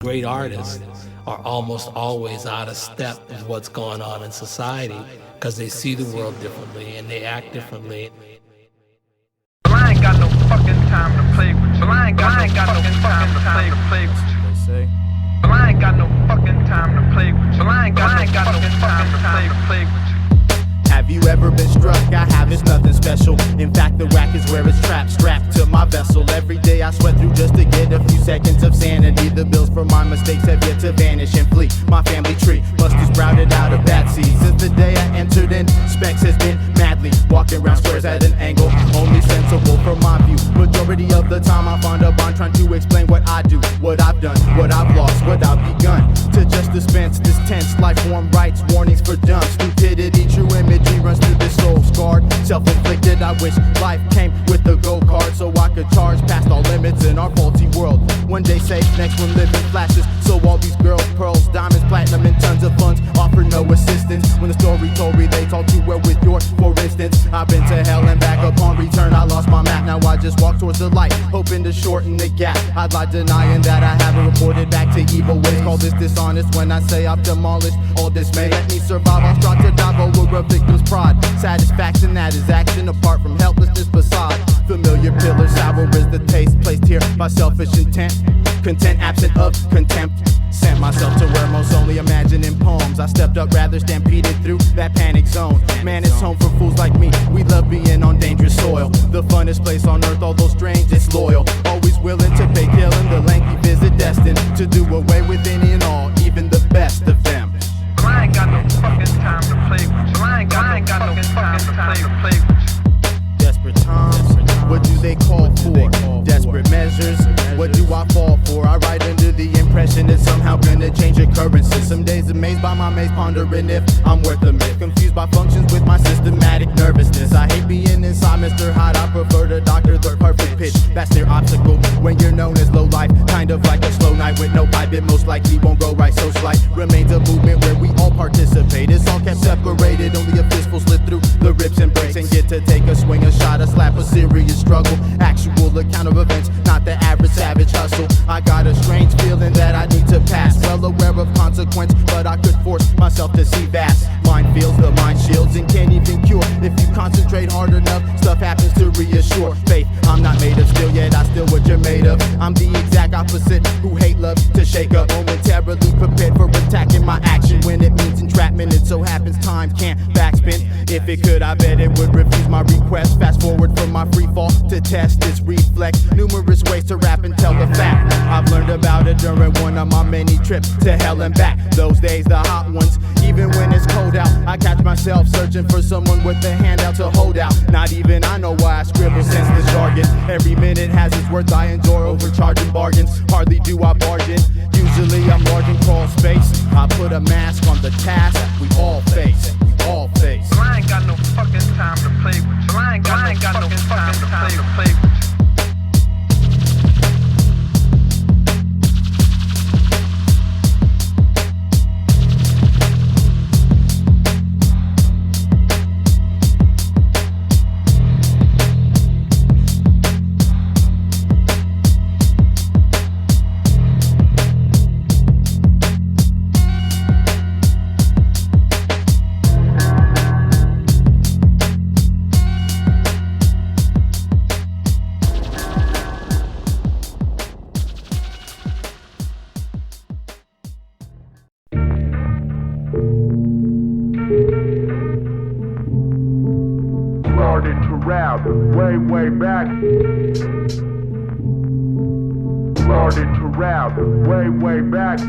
Great artists are almost always out of step with what's going on in society because they see the world differently and they act differently. I ain't got no fucking time to play with you. I ain't got no fucking time to play with you. They say. I ain't got no fucking time to play with you. I ain't got no fucking time to play with you. Have you ever been struck? I have, it's nothing special. In fact, the rack is where it's trapped, strapped to my vessel. Every day I sweat through just to get a few seconds of sanity. The bills for my mistakes have yet to vanish and flee. My family tree must have sprouted out of bad seeds. Since the day I entered in, Spex has been madly walking around squares at an angle, only sensible from my view. Majority of the time I find a bond trying to explain what I do, what I've done, what I've lost, what I've begun. To just dispense this tense life form rights, warnings for dumb stupidity. True imagery runs through this soul scarred, self-inflicted. I wish life came with a go card so I could charge past all limits in our faulty world. One day safe, next one living flashes. So all these girls, pearls, diamonds, platinum, and tons of funds offer no assistance. When the story told relates all too well with yours. For instance, I've been to hell and back. Upon return, I lost my map. Now I just walk towards the light, hoping to shorten the gap. I'd lie denying that I haven't reported back to evil ways. Call this dishonest when I say I've demolished all dismay. Let me survive, I'll start to dive over a victim's pride. Satisfaction that is action apart from helplessness facade. Familiar pillar, sour is the taste placed here by selfish intent. Content absent of contempt. Sent myself to where most only imagine in poems. I stepped up rather stampeded through that panic zone. Man, it's home for fools like me. We love being on dangerous soil. The funnest place on earth, although strange, it's loyal. Always willing to pay killing the lengthy visit, destined to do away with any and all, even the best of them. I ain't got no fucking time to play with you. I ain't got no fucking time to play with you. Desperate times, what do they call for? Desperate measures, what do I fall for? I write under the impression it's somehow gonna change occurrences. Some days amazed by my maze, pondering if I'm worth a myth. Confused by functions with my systematic nervousness. I hate being inside Mr. Hyde, I prefer to doctor the perfect pitch. That's their obstacle when you're known as low life. Kind of like a slow night with no pipe, it most likely won't go right. So slight remains a movement where we all participate. It's all kept separated, only a fistful slip through the ribs and breaks and get to take a swing, a shot, a slap, a serious struggle. Actual account of events, not the average savage hustle. I got a strange feeling that I need to pass. Well aware of consequence, but I could force myself to see vast. Mind feels the mind shields and can't even cure. If you concentrate hard enough, stuff happens to reassure. Faith, I'm not made of steel yet, I still what you're made of. I'm the exact opposite, who hate love to shake up. Momentarily prepared for attacking my action when it means entrapment. It so happens time can't backspin. If it could, I bet it would refuse my request. Fast forward from my free fall to test this reflex. Numerous ways to rap and tell the fact. I've learned about it during one of my many trips to hell and back. Those days, the hot ones. Even when it's cold out, I catch myself searching for someone with a handout to hold out. Not even I know why I scribble since the jargon. Every minute has its worth, I enjoy overcharging bargains. Hardly do I bargain. Usually I'm large in crawl space. I put a mask on the task we all face. We all face. I ain't got no fucking time to play with you. I ain't got no fucking time to play with you. Started to rap way back. Started to rap way back.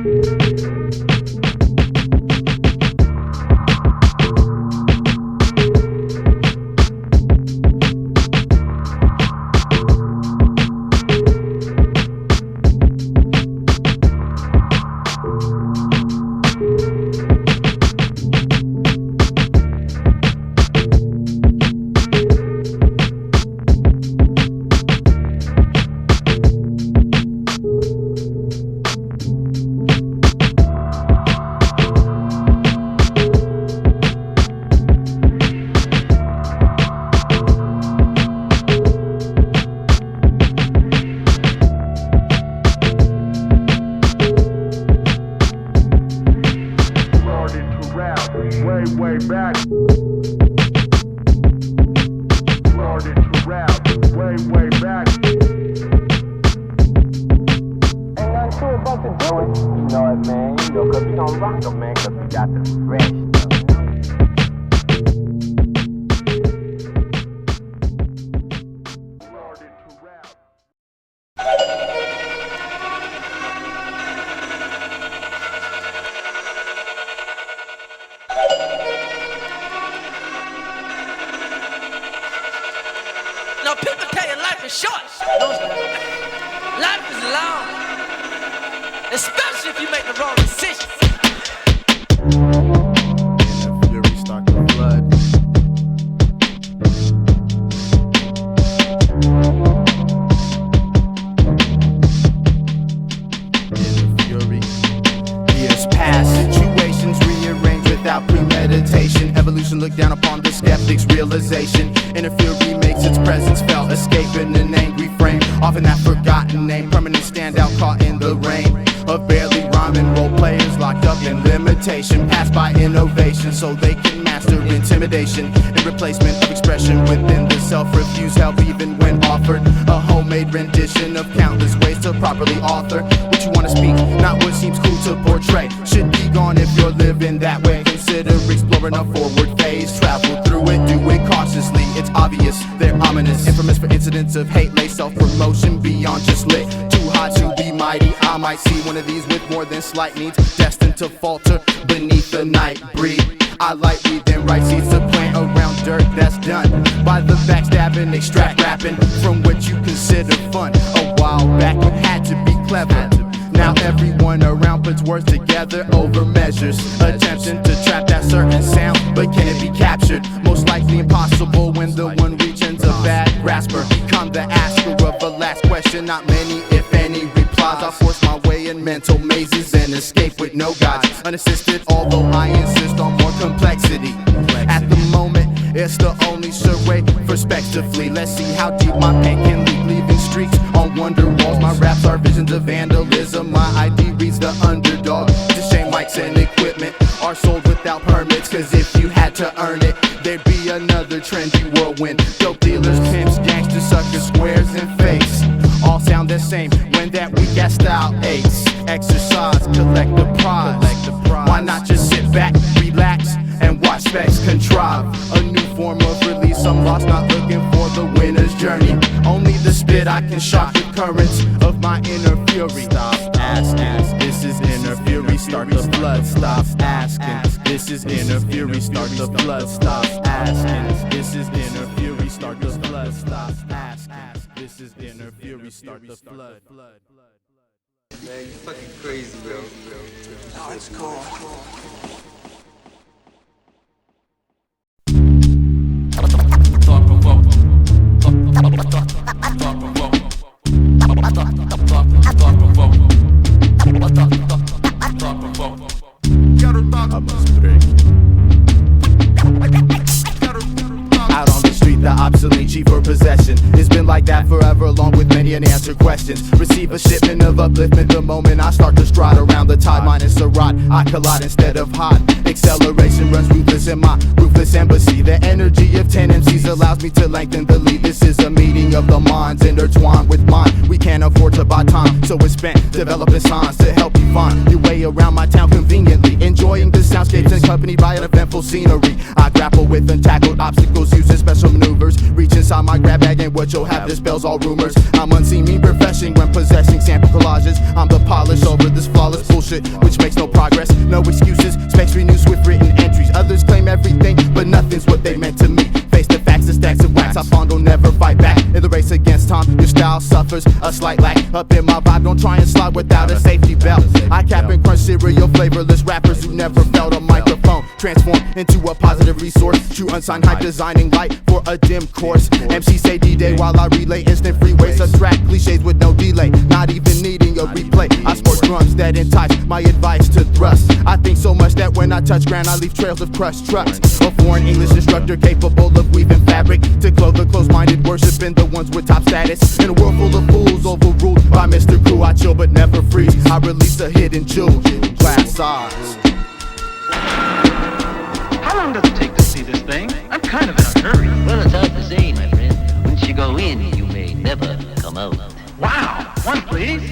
fuck to do it. You know it, man. You know, cause we gon' rock them, man, cause we got the fresh stuff. No, people tell you life is short. Life is long, especially if you make the wrong decision. And the fury start to flood. In the fury, years pass, situations rearrange without premeditation. Evolution looked down upon the skeptic's realization. Inner fury makes its presence felt, escaping an angry frame. Often that forgotten name, permanent standout caught in the rain of barely rhyming role players locked up in limitation. Passed by innovation so they can master intimidation in replacement of expression within the self. Refuse help even when offered a homemade rendition of countless ways to properly author what you want to speak, not what seems cool to portray. Should be gone if you're living that way. Consider exploring a forward phase. Travel through it, do it cautiously. It's obvious, they're ominous, infamous for incidents of hate, lace self-promotion beyond just lit. Too hot to be mighty. I might see one of these with more than slight needs, destined to falter beneath the night breed. I lightly then write seeds to plant around dirt that's done by the backstabbing, extract rapping from what you consider fun. A while back it had to be clever. Now everyone around puts words together over measures, attempting to trap that certain sound, but can it be captured? Most likely impossible when the one reaching's a bad grasper. Become the asker of a last question, not many if any replies. I force my way in mental mazes and escape with no guides, unassisted, although I insist on more complexity. At the moment, it's the only sure way for Spex to flee. Let's see how deep my pen can lead, leaving streaks on wonder walls. My raps are visions of vandalism. My ID reads the underdog. To shame mics and equipment are sold without permits, cause if you had to earn it, there'd be another trendy whirlwind. Dope dealers, pimps, gangsters, suckers, squares, and fakes all sound the same when that weak ass style aches. Exercise, collect the prize. Why not just sit back, relax, and watch Spex contrive a new form of release? I'm lost, not looking for the winner's journey. Only the spit I can shock the currents of my inner fury. Stop asking, this is inner fury, start the flood. Stop asking, this is inner fury, start the flood. Stop asking, this is inner fury, start the flood. Stop asking, this is inner fury, start the flood. Man, you fucking crazy, bro. Oh, it's cool. I must break. Out on the street, the obsolete chief for possession. It's been like that forever, along with many unanswered questions. Receive a shipment of upliftment the moment I start to stride around the tide. Minus a rod, I collide instead of hot. Acceleration runs ruthless in my ruthless embassy. The energy of 10 MCs allows me to lengthen the lead. This is a meeting of the minds intertwined with mine. We can't afford to buy time, so it's spent developing signs to help you find your way around my town conveniently. Enjoying the soundscapes accompanied by an eventful scenery. I grapple with untackled obstacles using special maneuvers. Reach inside my grab bag and what you'll have dispels all rumors. I'm unseen, mean profession when possessing sample collages. I'm the polish over this flawless bullshit which makes no progress. No excuses, Spex renew swift written entries. Others claim everything, but nothing's what they meant to me. Face the facts, the stacks of wax I fondle, never fight back. In the race against time, your style suffers a slight lack. Up in my vibe, don't try and slide without a safety belt. I cap and crunch cereal flavorless rappers who never felt a microphone. Transform into a positive resource. True unsigned hype, designing light for a dim course. MC say D-Day while I relay instant freeways. Subtract cliches with no delay, not even needing a replay. I sport drums that entice my advice to thrust. I think so much that when I touch ground I leave trails of crushed trucks. A foreign English instructor capable of weaving fabric to clothe the close-minded, worshiping the ones with top status. In a world full of fools overruled by Mr. Cool, I chill but never freeze. I release a hidden jewel, glass size. How long does it take to see this thing? I'm kind of in a hurry. Well, it's hard to say, my friend. Once you go in, you may never come out. Wow, one please.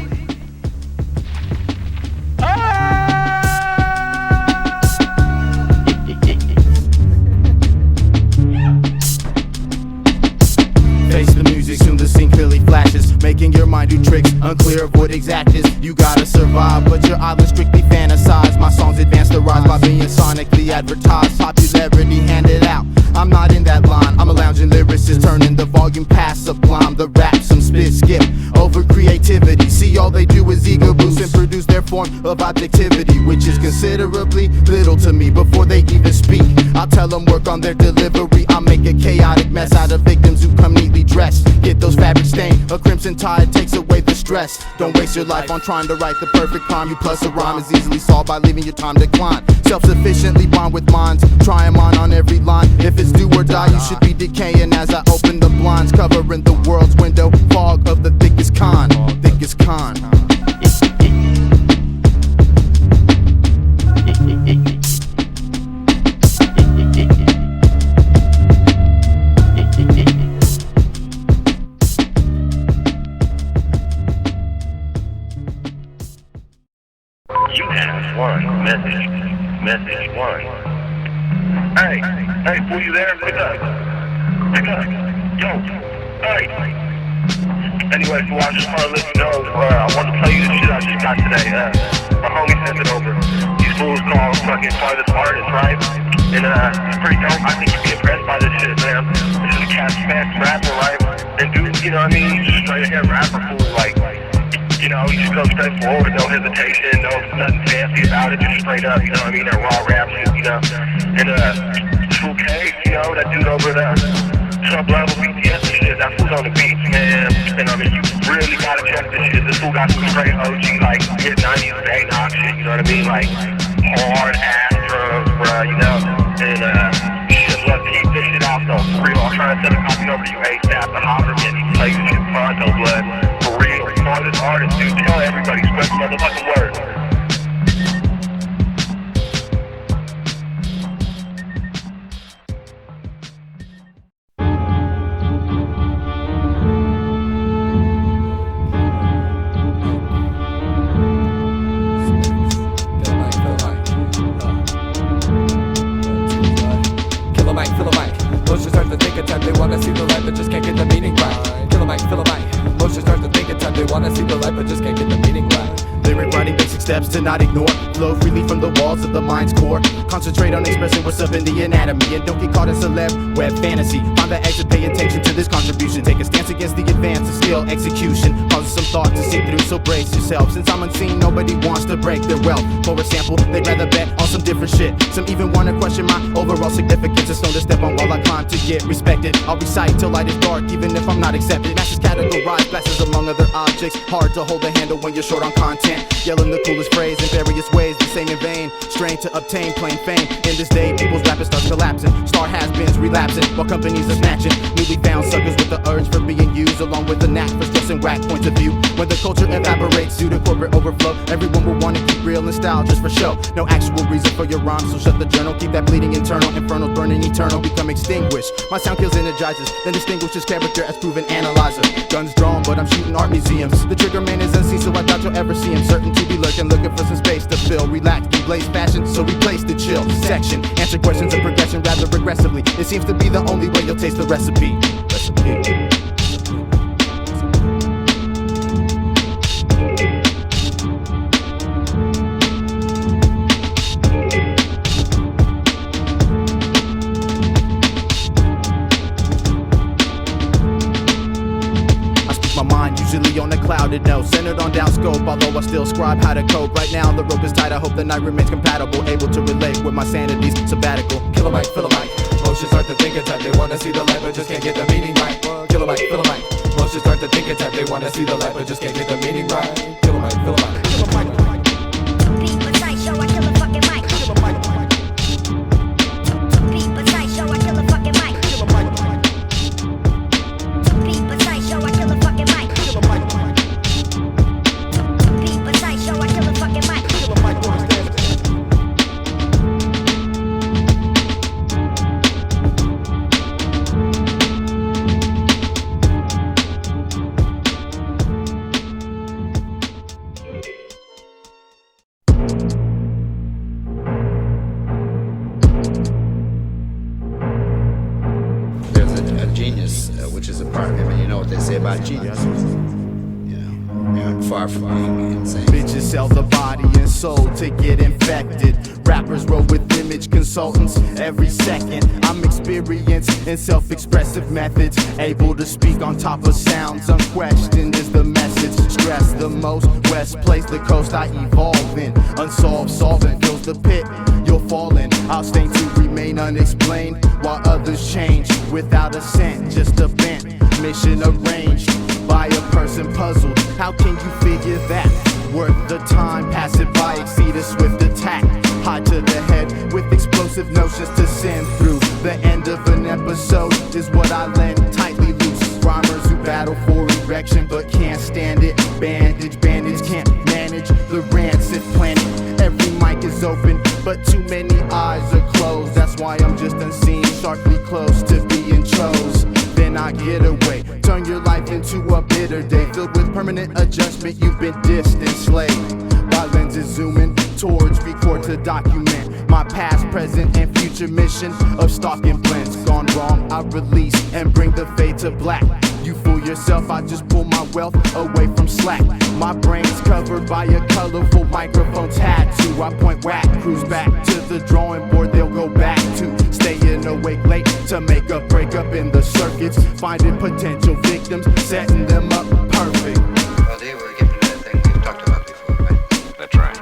do tricks, unclear, avoid exactness. You gotta survive, but your island strictly fantasize. My songs advance the rise by being sonically advertised. Popularity handed out, I'm not in that line. I'm a lounging lyricist, turning the volume past sublime. The rap, some spit, skip, over creativity. See, all they do is ego boost and produce their form of objectivity, which is considerably little to me before they even speak. I'll tell them work on their delivery. I'll make a chaotic mess out of victims who come neatly dressed. Get those fabrics stained, a crimson tide takes away the stress. Don't waste your life on trying to write the perfect crime. You plus a rhyme is easily solved by leaving your time decline. Self-sufficiently bond with minds, try 'em on every line. If it's do or die, you should be decaying as I open the blinds, covering the world's window, fog of the thickest con, thickest con. You have one message one. Hey, fool, you there? Pick up. Yo, hey. Anyway, so I just want to let you know, I want to play you the shit I just got today. My homie sent it over. These fools call fucking Farthest artist, right? And it's pretty dope. I think you'd be impressed by this shit, man. This is a cat smack rapper, right? And dude, you know what I mean? He's just straight ahead rapper, fool, like, you know, he just goes straight forward, no hesitation, nothing fancy about it, just straight up, you know what I mean? That raw rap shit, you know? And this fool Kegs, you know, that dude over there, sub-level BTS and shit, that fool's on the beats, man. And I mean, you really gotta check this shit. This fool got some straight OG, like, mid-90s Bangkok shit, you know what I mean? Like, hard-ass drums, bruh, you know? And, shit, let's keep this shit out, though, for real. I'm trying to send a copy over to you ASAP, the Hopper, man, he plays this shit pronto, blood. For real, Farthest artist, dude, tell everybody, spread the motherfucking word. Killa Mic, Killa Mic. Motion starts to think of time, they wanna see the light but just can't get the meaning right. Killa Mic, Killa Mic. Motion starts to think of time, they wanna see the light but just can't get the meaning right. Lyric writing basic steps to not ignore. Flow freely from the walls of the mind's core. Concentrate on expressing what's up in the anatomy, and don't get caught in celeb web fantasy. Find the exit, pay attention to this contribution. Take a stance against the advance of skill execution. Causes some thought to sink through, so brace yourself. Since I'm unseen, nobody wants to break their wealth. For example, they'd rather bet on some different shit. Some even wanna question my overall significance. It's known to step on while I climb to get respected. I'll recite till light is dark, even if I'm not accepted. Masses categorize classes among other objects. Hard to hold a handle when you're short on content. Yelling the coolest phrase in various ways, the same in vain. Strain to obtain plain fame. In this day, people's rapping starts collapsing. Star has-beens relapsing, while companies are snatching newly found suckers with the urge for being used, along with the knack for stressing whack points of view. When the culture evaporates due to corporate overflow, everyone will want to keep real and style just for show. No actual reason for your rhyme, so shut the journal. Keep that bleeding internal, infernal burning eternal, become extinguished. My sound kills energizes, then distinguishes character as proven analyzer. Guns drawn, but I'm shooting art museums. The trigger man is unseen, so I doubt you'll ever see him. Certain to be lurking, looking for some space to fill. Relax, we blaze fashion, so replace the chill section. Answer questions in progression rather regressively. It seems to be the only way you'll taste the recipe. My mind usually on a clouded note, centered on down scope, although I still scribe how to cope. Right now the rope is tight, I hope the night remains compatible, able to relate with my sanity's sabbatical. Killa Mic, Killa Mic. Motion start to think of time, they wanna see the light but just can't get the meaning right. Killa Mic, Killa Mic. Motion start to think of time, they wanna see the light but just can't get the meaning right. Killa Mic, Killa Mic. Killa Mic. Beat precise, show I kill a fucking mic. Killa Mic. Beat precise, show I kill a fucking mic. Killa Mic. Beat precise, show I kill a fucking mic. Killa Mic. Beat precise, show I kill a fucking mic. Killa Mic. Genius, which is a part of him, and you know what they say about genius. Far from being insane. Bitches sell the body and soul to get infected. Rappers roll with image consultants every second. I'm experienced in self-expressive methods, able to speak on top of sounds. Unquestioned is the message. Stress the most. West plays the coast I evolve in. Unsolved solvent fills the pit you'll fall in. I'll stay to remain unexplained while others change without a cent, just a bent mission arranged by a person puzzled. How can you figure that? Worth the time, pass it by, exceed a swift attack. High to the head with explosive notions to send through. The end of an episode is what I lend, tightly loose. Rhymers who battle for erection but can't stand it. Bandage can't manage the rancid planet. Every mic is open, but too many eyes are closed. That's why I'm just unseen, sharply close to being chose. Then I get away, turn your life into a bitter day, filled with permanent adjustment. You've been dissed and slayed by lenses zooming towards record to document my past, present, and future mission of stalking blends. Gone wrong, I release and bring the fade to black. You fool yourself, I just pull my wealth away from slack. My brain's covered by a colorful microphone tattoo. I point whack, cruise back to the drawing board they'll go back to. Staying awake late to make a breakup in the circuits. Finding potential victims, setting them up perfect. Well, they were given that thing we've talked about before, right? That's right.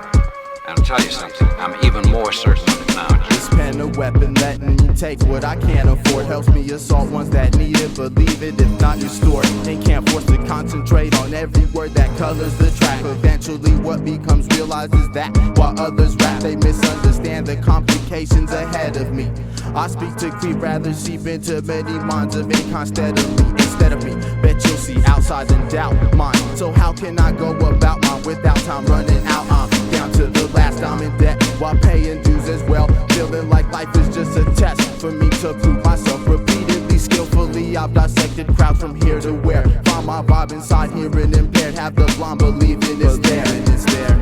I'll tell you something, I'm even more certain of it now. This pen a weapon, letting me take what I can't afford. Helps me assault ones that need it, believe it, if not distort. And can't force to concentrate on every word that colors the track. Eventually what becomes realized is that while others rap, they misunderstand the complications ahead of me. I speak to creep, rather seep into many minds of incon instead of me. Bet you'll see outside and doubt mine. So how can I go about mine without time running out? I'm down to the last, I'm in debt while paying dues as well. Feeling like life is just a test for me to prove myself repeatedly, skillfully. I've dissected crowds from here to where. Find my vibe inside, hearing impaired. Have the blind believing it's there. It's there.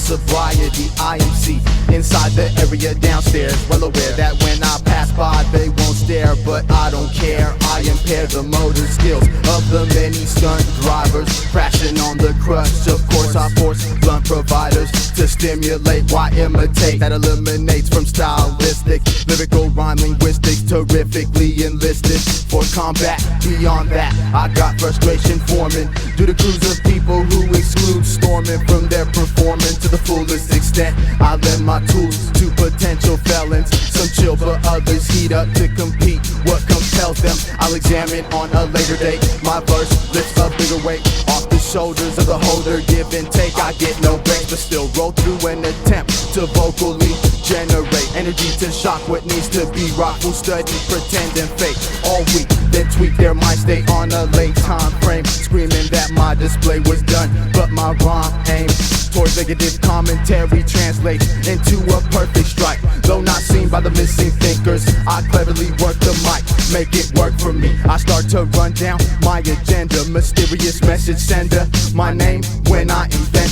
Sobriety, IMC, inside the area downstairs. Well aware that when I pass by, they won't stare, but I don't care. I impair the motor skills of the many stunt drivers, crashing on the crutch. Of course, verse I force blunt providers to stimulate. Why imitate? That eliminates from stylistic, lyrical rhyme linguistics, terrifically enlisted for combat. Beyond that, I got frustration forming due to crews of people who exclude storming from their performance to the fullest extent. I lend my tools to potential felons. Some chill, but others heat up to compete. What compels them, I'll examine on a later date. My verse lifts a bigger weight off the shoulders of the holder. Give and take, I get no breaks, but still roll through an attempt to vocally generate energy to shock what needs to be rocked. Who study, pretend, and fake all week, then tweak their mind state on a late time frame, screaming that my display was done, but my rhyme aim towards negative commentary translates into a perfect strike. Though not seen by the missing thinkers, I cleverly work the mic, make it work for me. I start to run down my agenda, mysterious message sender, my name when I invent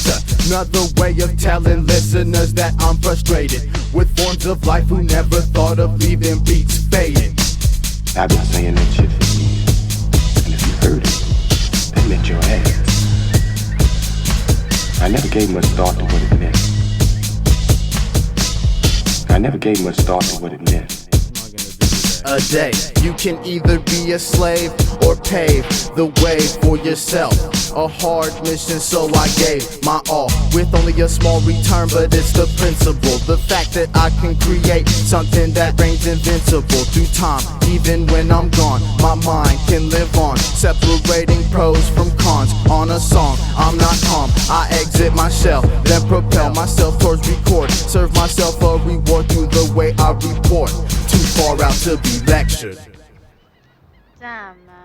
another way of telling listeners that I'm frustrated with forms of life who never thought of leaving beats faded. I've been saying that shit for years, and if you heard it, that meant your ass. I never gave much thought to what it meant. I never gave much thought to what it meant. A day, you can either be a slave or pave the way for yourself. A hard mission, so I gave my all with only a small return, but it's the principle, the fact that I can create something that reigns invincible through time. Even when I'm gone, my mind can live on, separating pros from cons on a song. I'm not calm, I exit my shell, then propel myself towards record, serve myself a reward through the way I report. Too far out to be lectured. Damn, man.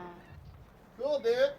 Cool, dude.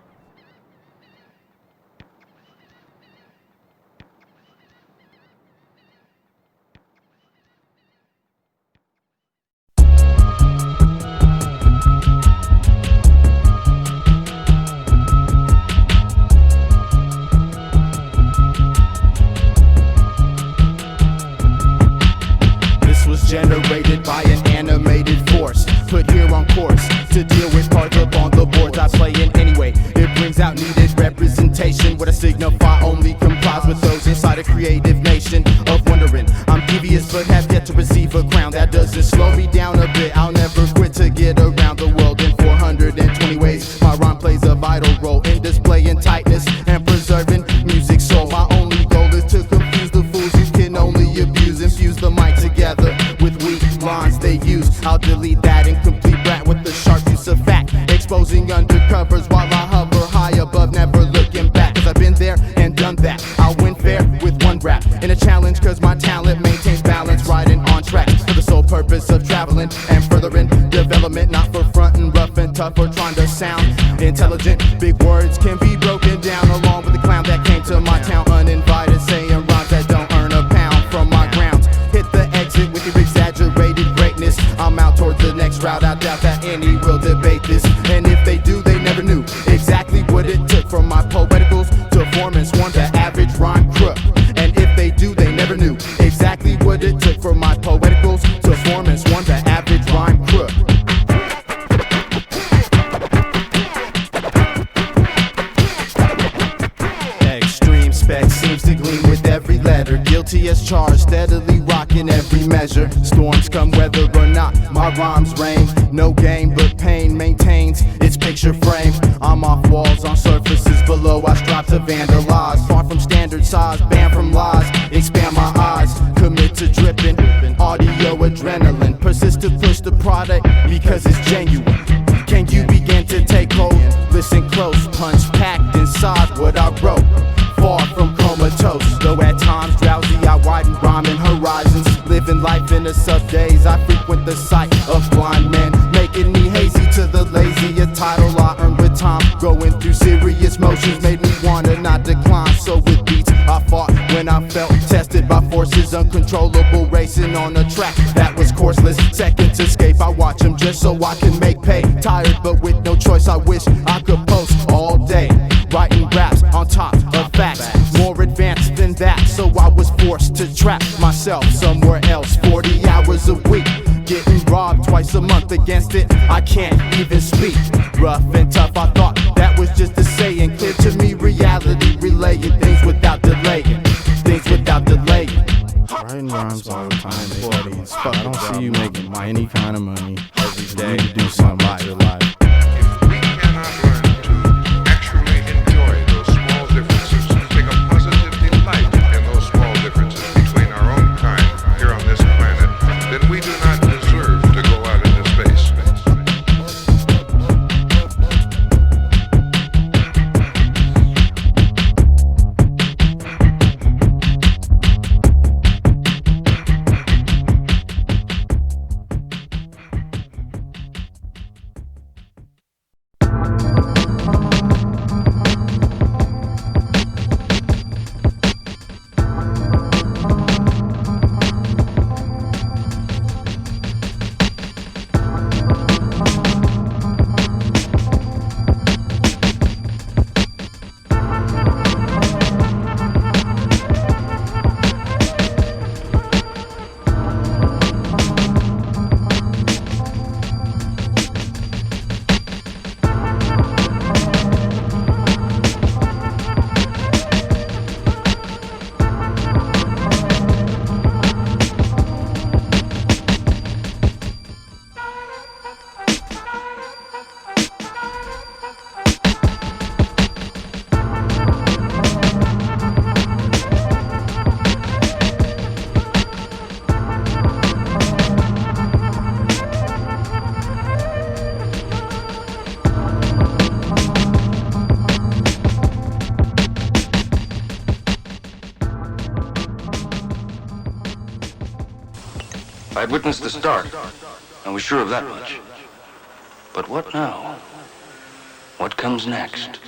Generated by an animated force, put here on course to deal with cards up on the boards. I play in anyway, it brings out needed representation. What I signify only complies with those inside a creative nation of wondering. I'm devious but have yet to receive a crown. That doesn't slow me down a bit, I'll never quit to get around the world in 420 ways. My rhyme plays a vital role in displaying tightness and preserving music soul. My only goal is to confuse the fools who can only abuse and fuse the mic together with weak lines they use. I'll delete that incomplete brat with the sharp use of fact, exposing undercovers while I hover high above, never looking back. Cause I've been there and done that. I'll win fair with one rap in a challenge, cause my talent maintains balance, riding on track for the sole purpose of traveling and furthering development, not for frontin' rough and tough or trying to sound intelligent. Big words can be broken down along with the clown that came to my town uninvited, saying rhymes that don't earn a pound from my grounds. Hit the exit with your exaggerated greatness. I'm out towards the next route. I doubt that any will debate this, and if they do, they never knew exactly what it took from my poeticals to form and swarm the average rhyme crook. And if they do, they never knew exactly what it took from my poeticals to form and swarm the average rhyme crook. Extreme Spex seems to gleam with every letter, guilty as charged, steadily rocking every measure. Storms come whether or not, my rhymes rain. No game but pain maintains its picture frame. I'm off walls on surfaces below, I strive to vandalize. Far from standard size, banned from lies, expand my eyes, commit to dripping audio adrenaline. Persist to push the product because it's genuine. Can you begin to take hold? Listen close, punch packed inside what I wrote. Far from comatose, though at times drowsy, I widen rhyming horizons. Living life in the sub-days, I frequent the sight of blind men, making me hazy to the lazy. A title I earned with time, going through serious motions made me wanna not decline. So with beats I fought when I felt tested by forces uncontrollable, racing on a track that was courseless. Seconds escape, I watch them just so I can make pay. Tired but with no choice, I wish I could post all day, writing raps on top of facts, more advanced than that. So I was forced to trap myself somewhere else. 40 hours a week, getting robbed twice a month. Against it, I can't even speak. Rough and tough, I thought that was just a saying. Clear to me reality, relaying things without delay. spitting rhymes all the time, buddy. Fuck, I don't see you making any kind of money every day. You need to do something about your life. If we cannot learn to actually enjoy those small differences, take a positive delight in those small differences between our own kind here on this planet, then we do not deserve to go out into space. I had witnessed the start. I was sure of that much. But what now? What comes next?